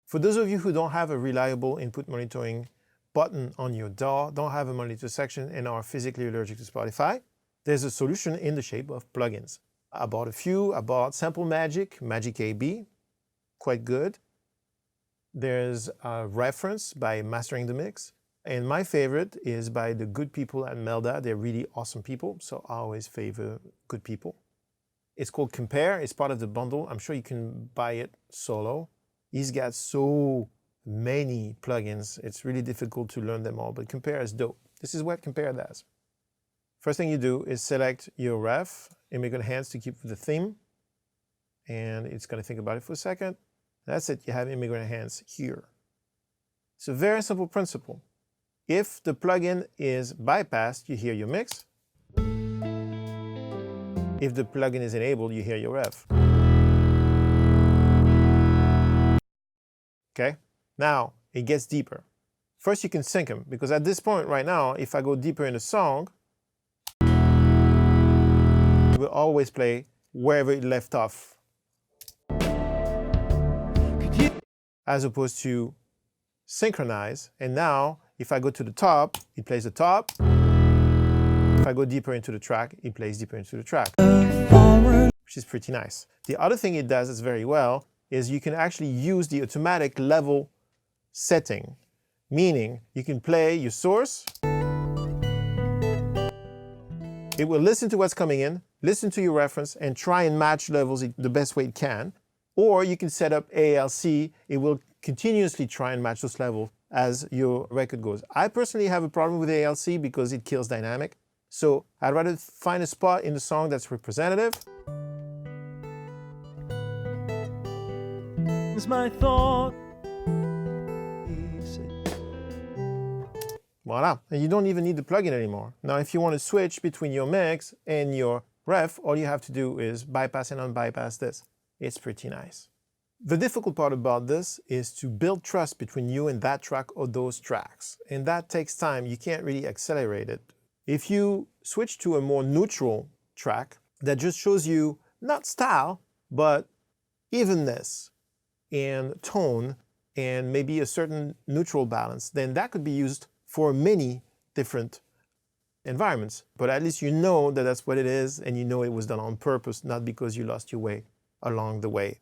For those of you who don't have a reliable input monitoring button on your DAW, don't have a monitor section, and are physically allergic to Spotify, there's a solution in the shape of plugins. I bought a few. I bought Sample Magic, Magic AB, quite good. There's a Reference by Mastering the Mix. And my favorite is by the good people at Melda. They're really awesome people, so I always favor good people. It's called Compare. It's part of the bundle. I'm sure you can buy it solo. He's got so many plugins. It's really difficult to learn them all, but Compare is dope. This is what Compare does. First thing you do is select your ref, Immigrant Hands to keep the theme. And it's going to think about it for a second. That's it. You have Immigrant Hands here. It's a very simple principle. If the plugin is bypassed, you hear your mix. If the plugin is enabled, you hear your ref. Okay? Now, it gets deeper. First, you can sync them, because at this point right now, if I go deeper in the song, it will always play wherever it left off. As opposed to synchronize, and now, if I go to the top, it plays the top. If I go deeper into the track, it plays deeper into the track, which is pretty nice. The other thing it does is very well is you can actually use the automatic level setting, meaning you can play your source. It will listen to what's coming in, listen to your reference, and try and match levels the best way it can. Or you can set up ALC. It will continuously try and match those levels as your record goes. I personally have a problem with ALC because it kills dynamic. So I'd rather find a spot in the song that's representative. It's my thought. Voila, and you don't even need the plugin anymore. Now, if you want to switch between your mix and your ref, all you have to do is bypass and unbypass this. It's pretty nice. The difficult part about this is to build trust between you and that track or those tracks. And that takes time. You can't really accelerate it. If you switch to a more neutral track that just shows you not style, but evenness and tone and maybe a certain neutral balance, then that could be used for many different environments. But at least you know that that's what it is, and you know it was done on purpose, not because you lost your way along the way.